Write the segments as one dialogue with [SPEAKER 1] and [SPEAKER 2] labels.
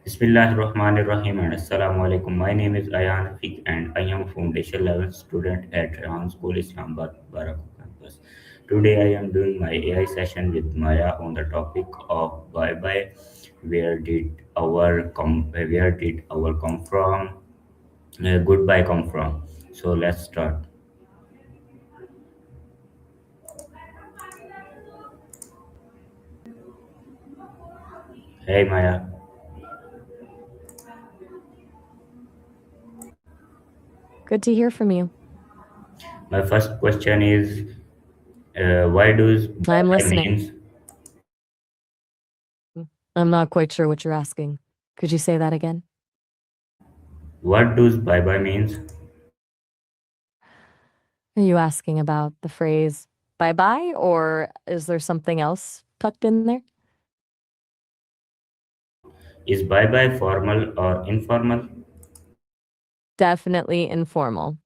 [SPEAKER 1] Bismillahirrahmanirrahim and Assalamu alaikum. My name is Ayan Fiq and I am a foundation level student at Rehan School Islamabad Barak campus. Today I am doing my AI session with Maya on the topic of bye bye. Where did our come from? Goodbye come from. So let's start. Hey Maya.
[SPEAKER 2] Good to hear from you.
[SPEAKER 1] My first question is why does bye
[SPEAKER 2] I'm
[SPEAKER 1] bye
[SPEAKER 2] listening.
[SPEAKER 1] means?
[SPEAKER 2] I'm not quite sure what you're asking. Could you say that again?
[SPEAKER 1] What does bye bye means?
[SPEAKER 2] Are you asking about the phrase bye bye, or is there something else tucked in there?
[SPEAKER 1] Is bye bye formal or informal?
[SPEAKER 2] Definitely informal.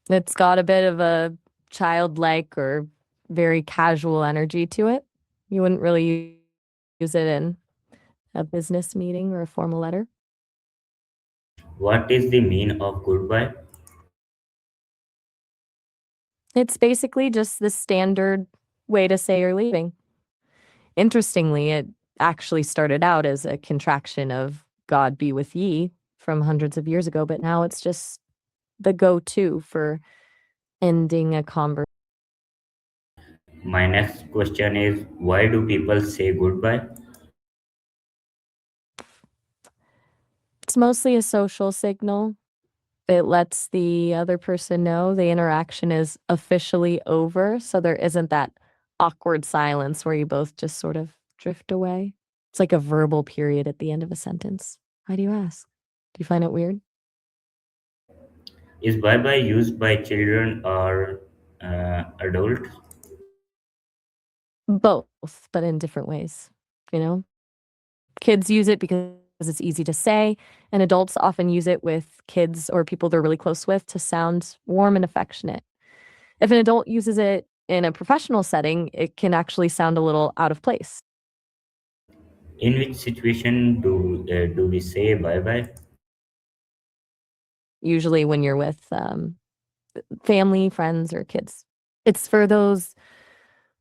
[SPEAKER 2] It's got a bit of a childlike or very casual energy to it. You wouldn't really use it in a business meeting or a formal letter.
[SPEAKER 1] What is the mean of goodbye?
[SPEAKER 2] It's basically just the standard way to say you're leaving. Interestingly, it actually started out as a contraction of God be with ye from hundreds of years ago, but now it's just the go-to for ending a conversation.
[SPEAKER 1] My next question is why do people say goodbye?
[SPEAKER 2] It's mostly a social signal. It lets the other person know the interaction is officially over, so there isn't that awkward silence where you both just sort of drift away. It's like a verbal period at the end of a sentence. Why do you ask? Do you find it weird?
[SPEAKER 1] Is bye bye used by children or adults?
[SPEAKER 2] Both, but in different ways, you know? Kids use it because it's easy to say, and adults often use it with kids or people they're really close with to sound warm and affectionate. If an adult uses it in a professional setting, it can actually sound a little out of place.
[SPEAKER 1] In which situation do we say bye bye?
[SPEAKER 2] Usually when you're with family, friends, or kids. It's for those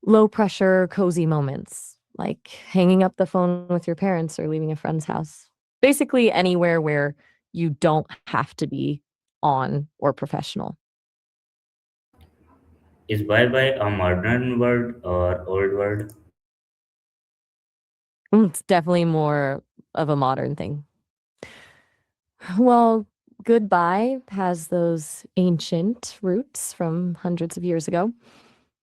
[SPEAKER 2] low pressure, cozy moments, like hanging up the phone with your parents or leaving a friend's house. Basically, anywhere where you don't have to be on or professional.
[SPEAKER 1] Is bye bye a modern word or old word?
[SPEAKER 2] It's definitely more of a modern thing. Well, goodbye has those ancient roots from hundreds of years ago.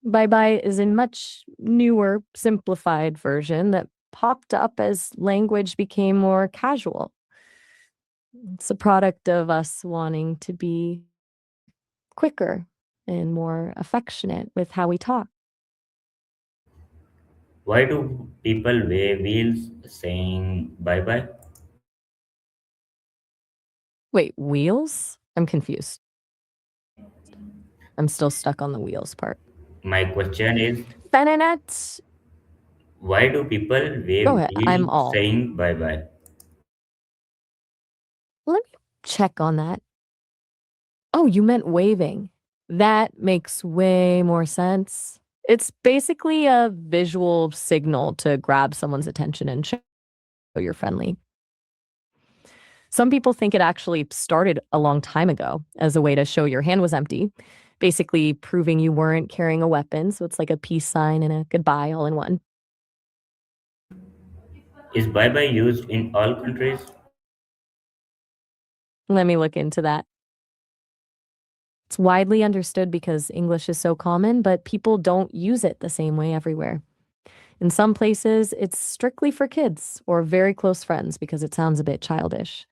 [SPEAKER 2] Bye bye is a much newer, simplified version that popped up as language became more casual. It's a product of us wanting to be quicker and more affectionate with how we talk.
[SPEAKER 1] Why do people weigh wheels saying bye bye?
[SPEAKER 2] Wait, wheels? I'm confused. I'm still stuck on the wheels part.
[SPEAKER 1] My question is
[SPEAKER 2] Fenenet,
[SPEAKER 1] why do people
[SPEAKER 2] go
[SPEAKER 1] weigh
[SPEAKER 2] ahead. I'm
[SPEAKER 1] wheels
[SPEAKER 2] all.
[SPEAKER 1] saying bye bye?
[SPEAKER 2] Let me check on that. Oh, you meant waving. That makes way more sense. It's basically a visual signal to grab someone's attention and show you're friendly. Some people think it actually started a long time ago as a way to show your hand was empty, basically proving you weren't carrying a weapon. So it's like a peace sign and a goodbye all in one.
[SPEAKER 1] Is bye bye used in all countries?
[SPEAKER 2] Let me look into that. It's widely understood because English is so common, but people don't use it the same way everywhere. In some places, it's strictly for kids or very close friends because it sounds a bit childish.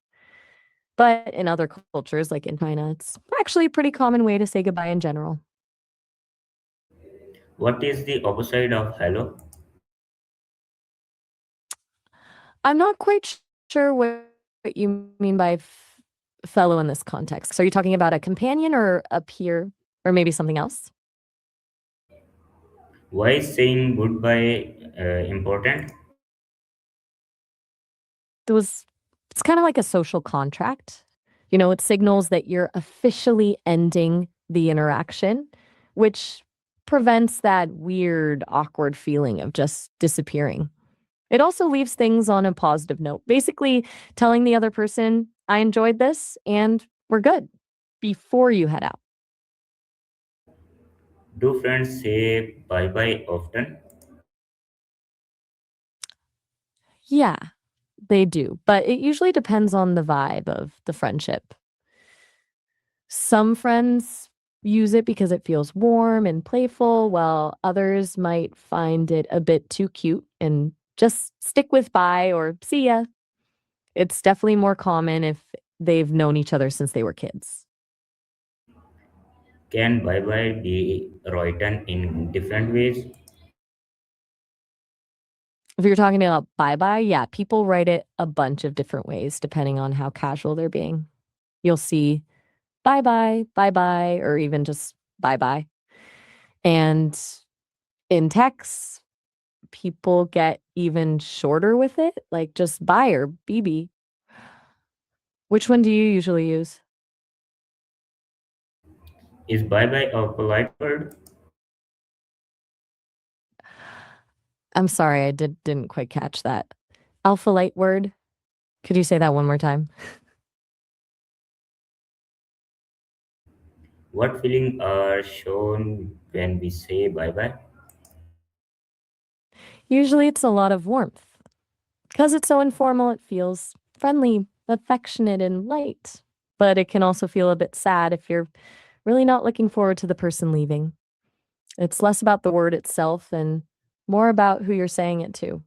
[SPEAKER 2] But in other cultures, like in China, it's actually a pretty common way to say goodbye in general.
[SPEAKER 1] What is the opposite of hello?
[SPEAKER 2] I'm not quite sure what you mean by fellow in this context. So are you talking about a companion or a peer or maybe something else?
[SPEAKER 1] Why is saying goodbye important?
[SPEAKER 2] There was It's kind of like a social contract. You know, it signals that you're officially ending the interaction, which prevents that weird, awkward feeling of just disappearing. It also leaves things on a positive note, basically telling the other person, I enjoyed this and we're good before you head out.
[SPEAKER 1] Do friends say bye bye often?
[SPEAKER 2] Yeah, they do, but it usually depends on the vibe of the friendship. Some friends use it because it feels warm and playful, while others might find it a bit too cute and just stick with bye or see ya. It's definitely more common if they've known each other since they were kids.
[SPEAKER 1] Can bye bye be written in different ways?
[SPEAKER 2] If you're talking about bye bye, yeah, people write it a bunch of different ways depending on how casual they're being. You'll see bye bye, bye bye, or even just bye bye. And in texts, people get even shorter with it, like just bye or BB. Which one do you usually use?
[SPEAKER 1] Is bye bye a polite word?
[SPEAKER 2] I'm sorry, I didn't quite catch that. Alpha light word. Could you say that one more time?
[SPEAKER 1] What feelings are shown when we say bye bye?
[SPEAKER 2] Usually it's a lot of warmth. Because it's so informal, it feels friendly, affectionate, and light. But it can also feel a bit sad if you're really not looking forward to the person leaving. It's less about the word itself and more about who you're saying it to.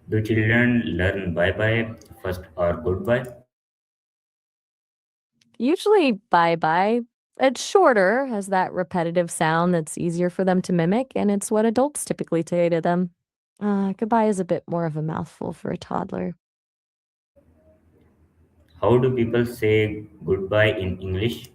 [SPEAKER 1] Do children learn bye bye first or goodbye?
[SPEAKER 2] Usually, bye bye. It's shorter, has that repetitive sound that's easier for them to mimic, and it's what adults typically say to them. Goodbye is a bit more of a mouthful for a toddler.
[SPEAKER 1] How do people say goodbye in English?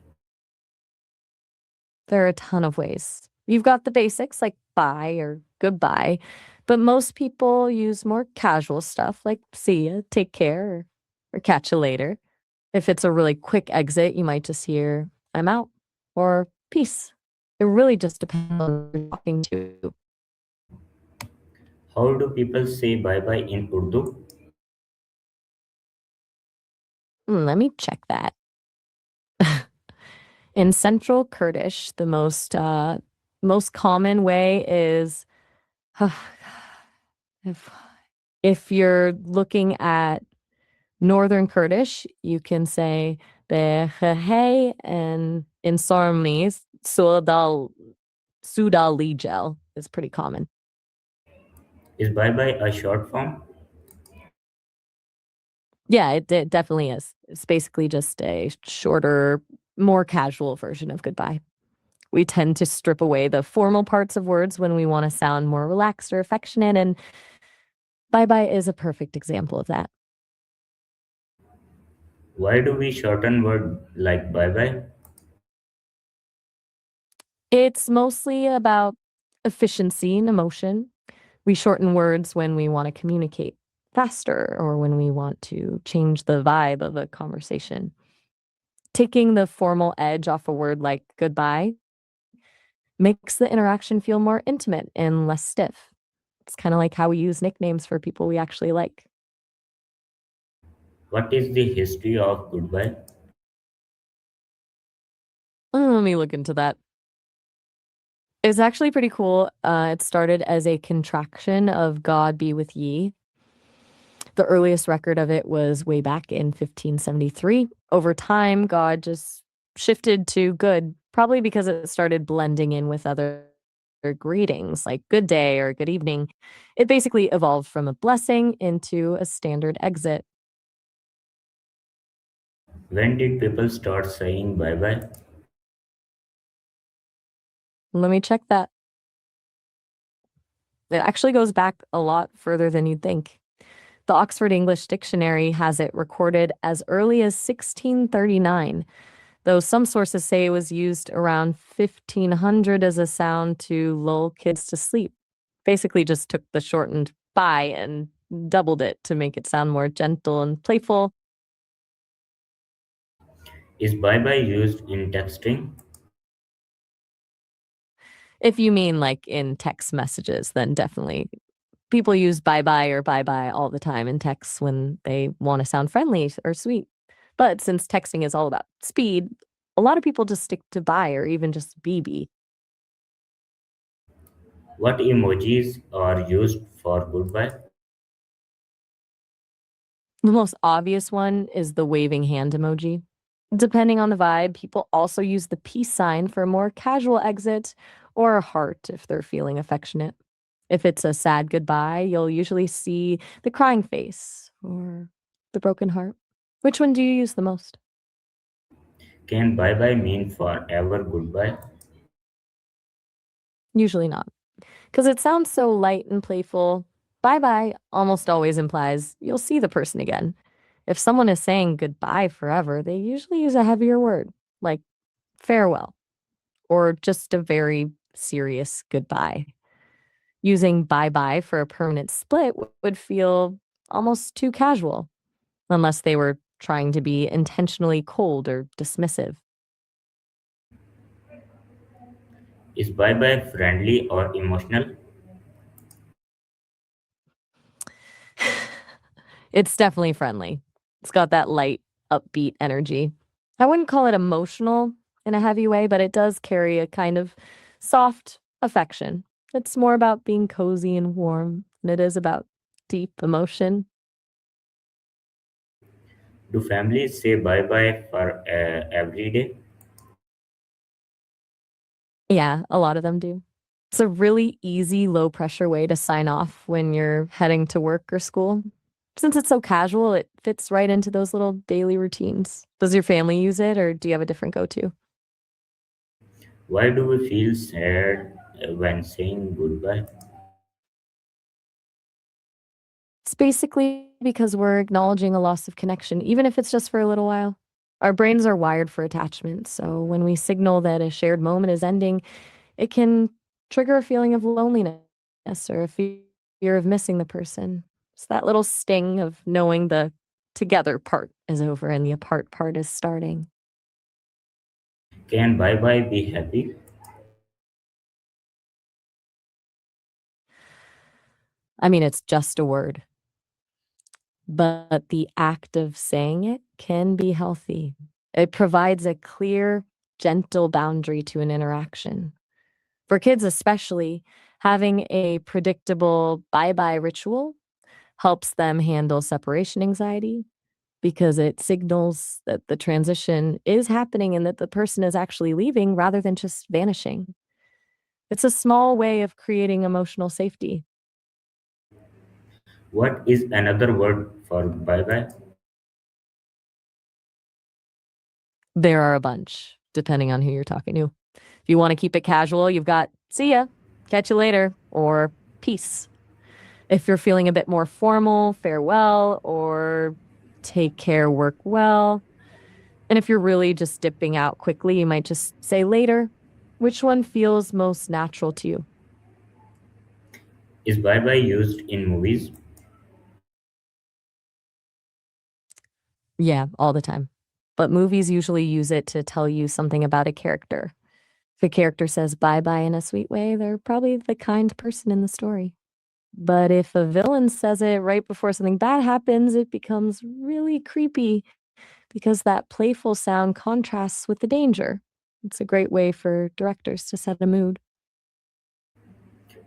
[SPEAKER 2] There are a ton of ways. You've got the basics like bye or goodbye, but most people use more casual stuff like see ya, take care, or catch you later. If it's a really quick exit, you might just hear I'm out or peace. It really just depends on who you're talking to.
[SPEAKER 1] How do people say bye bye in Urdu?
[SPEAKER 2] Let me check that. In Central Kurdish, the most common way is if if you're looking at Northern Kurdish, you can say "Behehe," and in Sarmese, Sudal Lijel is pretty common.
[SPEAKER 1] Is bye bye a short form?
[SPEAKER 2] Yeah, it definitely is. It's basically just a shorter, more casual version of goodbye. We tend to strip away the formal parts of words when we want to sound more relaxed or affectionate, and bye bye is a perfect example of that.
[SPEAKER 1] Why do we shorten word like bye bye?
[SPEAKER 2] It's mostly about efficiency and emotion. We shorten words when we want to communicate faster or when we want to change the vibe of a conversation. Taking the formal edge off a word like goodbye makes the interaction feel more intimate and less stiff. It's kind of like how we use nicknames for people we actually like.
[SPEAKER 1] What is the history of goodbye?
[SPEAKER 2] Let me look into that. It's actually pretty cool. It started as a contraction of God be with ye. The earliest record of it was way back in 1573. Over time, God just shifted to good, probably because it started blending in with other greetings like good day or good evening. It basically evolved from a blessing into a standard exit.
[SPEAKER 1] When did people start saying bye bye?
[SPEAKER 2] Let me check that. It actually goes back a lot further than you'd think. The Oxford English Dictionary has it recorded as early as 1639, though some sources say it was used around 1500 as a sound to lull kids to sleep. Basically, just took the shortened bye and doubled it to make it sound more gentle and playful.
[SPEAKER 1] Is bye bye used in texting?
[SPEAKER 2] If you mean like in text messages, then definitely people use bye bye or bye bye all the time in texts when they want to sound friendly or sweet. But since texting is all about speed, a lot of people just stick to bye or even just BB.
[SPEAKER 1] What emojis are used for goodbye?
[SPEAKER 2] The most obvious one is the waving hand emoji. Depending on the vibe, people also use the peace sign for a more casual exit or a heart if they're feeling affectionate. If it's a sad goodbye, you'll usually see the crying face or the broken heart. Which one do you use the most?
[SPEAKER 1] Can bye bye mean forever goodbye?
[SPEAKER 2] Usually not. Because it sounds so light and playful. Bye bye almost always implies you'll see the person again. If someone is saying goodbye forever, they usually use a heavier word, like farewell, or just a very serious goodbye. Using bye bye for a permanent split would feel almost too casual, unless they were trying to be intentionally cold or dismissive.
[SPEAKER 1] Is bye bye friendly or emotional?
[SPEAKER 2] It's definitely friendly. It's got that light, upbeat energy. I wouldn't call it emotional in a heavy way, but it does carry a kind of soft affection. It's more about being cozy and warm than it is about deep emotion.
[SPEAKER 1] Do families say bye bye for every day?
[SPEAKER 2] Yeah, a lot of them do. It's a really easy, low pressure way to sign off when you're heading to work or school. Since it's so casual, it fits right into those little daily routines. Does your family use it or do you have a different go to?
[SPEAKER 1] Why do we feel sad when saying goodbye?
[SPEAKER 2] It's basically because we're acknowledging a loss of connection, even if it's just for a little while. Our brains are wired for attachment, so when we signal that a shared moment is ending, it can trigger a feeling of loneliness or a fear of missing the person. It's that little sting of knowing the together part is over and the apart part is starting.
[SPEAKER 1] Can bye bye be happy?
[SPEAKER 2] I mean, it's just a word, but the act of saying it can be healthy. It provides a clear, gentle boundary to an interaction. For kids, especially, having a predictable bye bye ritual helps them handle separation anxiety because it signals that the transition is happening and that the person is actually leaving rather than just vanishing. It's a small way of creating emotional safety.
[SPEAKER 1] What is another word for bye bye?
[SPEAKER 2] There are a bunch, depending on who you're talking to. If you want to keep it casual, you've got see ya, catch you later, or peace. If you're feeling a bit more formal, farewell, or take care, work well. And if you're really just dipping out quickly, you might just say later. Which one feels most natural to you?
[SPEAKER 1] Is bye bye used in movies?
[SPEAKER 2] Yeah, all the time. But movies usually use it to tell you something about a character. If a character says bye bye in a sweet way, they're probably the kind person in the story. But if a villain says it right before something bad happens, it becomes really creepy because that playful sound contrasts with the danger. It's a great way for directors to set a mood.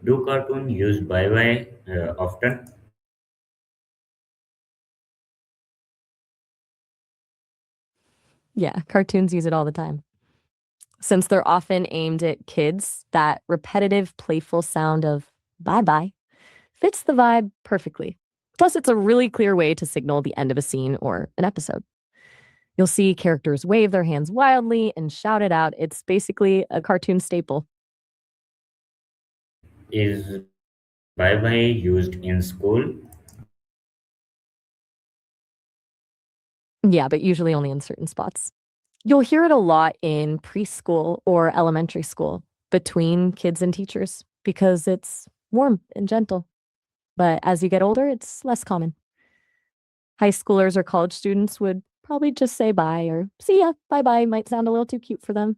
[SPEAKER 1] Do cartoons use bye bye often?
[SPEAKER 2] Yeah, cartoons use it all the time. Since they're often aimed at kids, that repetitive, playful sound of bye bye fits the vibe perfectly. Plus, it's a really clear way to signal the end of a scene or an episode. You'll see characters wave their hands wildly and shout it out. It's basically a cartoon staple.
[SPEAKER 1] Is bye bye used in school?
[SPEAKER 2] Yeah, but usually only in certain spots. You'll hear it a lot in preschool or elementary school between kids and teachers because it's warm and gentle. But as you get older, it's less common. High schoolers or college students would probably just say bye or see ya, bye bye might sound a little too cute for them.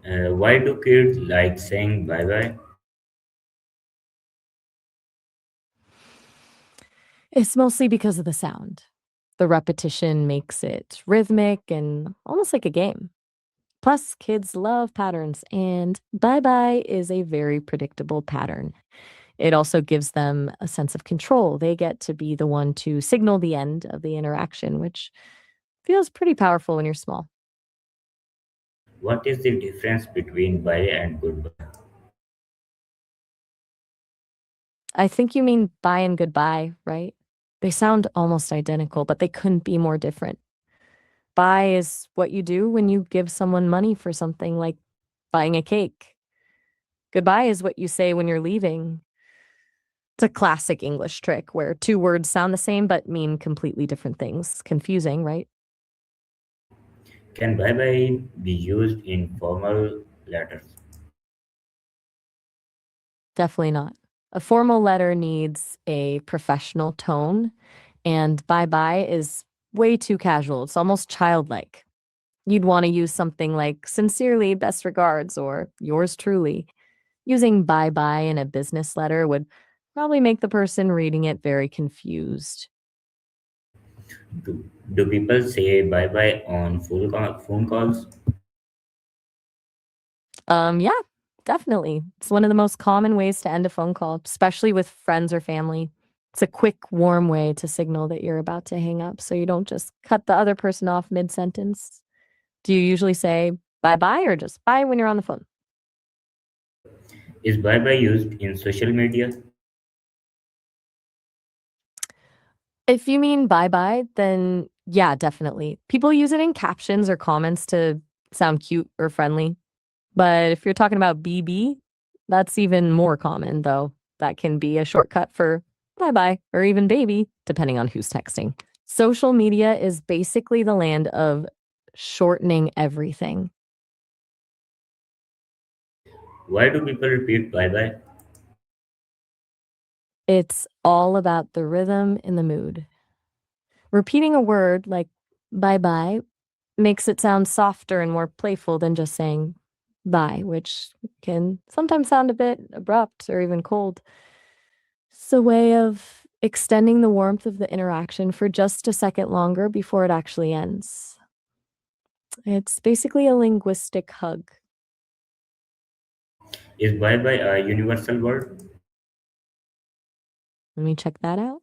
[SPEAKER 1] Why do kids like saying bye bye?
[SPEAKER 2] It's mostly because of the sound. The repetition makes it rhythmic and almost like a game. Plus, kids love patterns, and bye bye is a very predictable pattern. It also gives them a sense of control. They get to be the one to signal the end of the interaction, which feels pretty powerful when you're small.
[SPEAKER 1] What is the difference between bye and goodbye?
[SPEAKER 2] I think you mean bye and goodbye, right? They sound almost identical, but they couldn't be more different. Bye is what you do when you give someone money for something like buying a cake. Goodbye is what you say when you're leaving. It's a classic English trick where two words sound the same but mean completely different things. Confusing, right?
[SPEAKER 1] Can bye bye be used in formal letters?
[SPEAKER 2] Definitely not. A formal letter needs a professional tone, and bye bye is way too casual. It's almost childlike. You'd want to use something like sincerely, best regards, or yours truly. Using bye bye in a business letter would probably make the person reading it very confused.
[SPEAKER 1] Do people say bye bye on phone calls?
[SPEAKER 2] Yeah, definitely. It's one of the most common ways to end a phone call, especially with friends or family. It's a quick, warm way to signal that you're about to hang up so you don't just cut the other person off mid sentence. Do you usually say bye bye or just bye when you're on the phone?
[SPEAKER 1] Is bye bye used in social media?
[SPEAKER 2] If you mean bye bye, then yeah, definitely. People use it in captions or comments to sound cute or friendly. But if you're talking about BB, that's even more common, though. That can be a shortcut for bye bye or even baby, depending on who's texting. Social media is basically the land of shortening everything.
[SPEAKER 1] Why do people repeat bye bye?
[SPEAKER 2] It's all about the rhythm and the mood. Repeating a word like bye bye makes it sound softer and more playful than just saying bye, which can sometimes sound a bit abrupt or even cold. It's a way of extending the warmth of the interaction for just a second longer before it actually ends. It's basically a linguistic hug.
[SPEAKER 1] Is bye bye a universal word?
[SPEAKER 2] Let me check that out.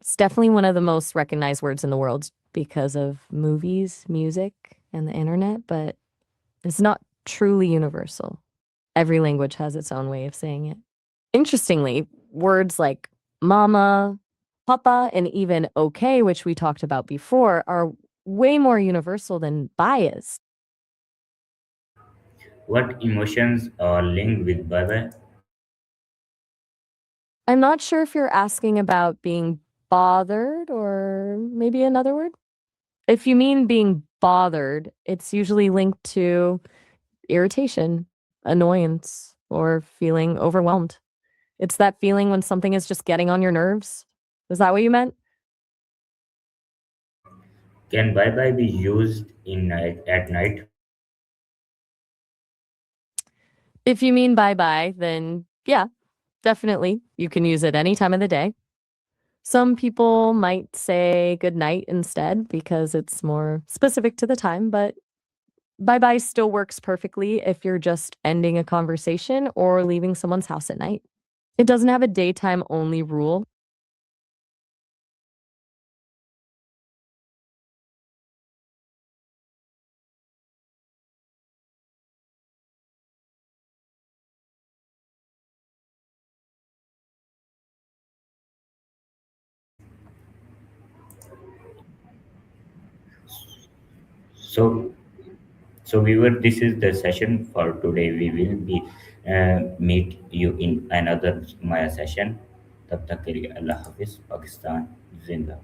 [SPEAKER 2] It's definitely one of the most recognized words in the world because of movies, music, and the internet, but it's not truly universal. Every language has its own way of saying it. Interestingly, words like mama, papa, and even okay, which we talked about before, are way more universal than bye is.
[SPEAKER 1] What emotions are linked with bye bye?
[SPEAKER 2] I'm not sure if you're asking about being bothered or maybe another word. If you mean being bothered, it's usually linked to irritation, annoyance, or feeling overwhelmed. It's that feeling when something is just getting on your nerves. Is that what you meant?
[SPEAKER 1] Can bye bye be used at night?
[SPEAKER 2] If you mean bye bye, then yeah, definitely. You can use it any time of the day. Some people might say good night instead because it's more specific to the time, but bye bye still works perfectly if you're just ending a conversation or leaving someone's house at night. It doesn't have a daytime only rule.
[SPEAKER 1] So, viewer, this is the session for today. We will be meet you in another Maya session. तब तक के लिए अल्लाह हाफिज पाकिस्तान जिंदा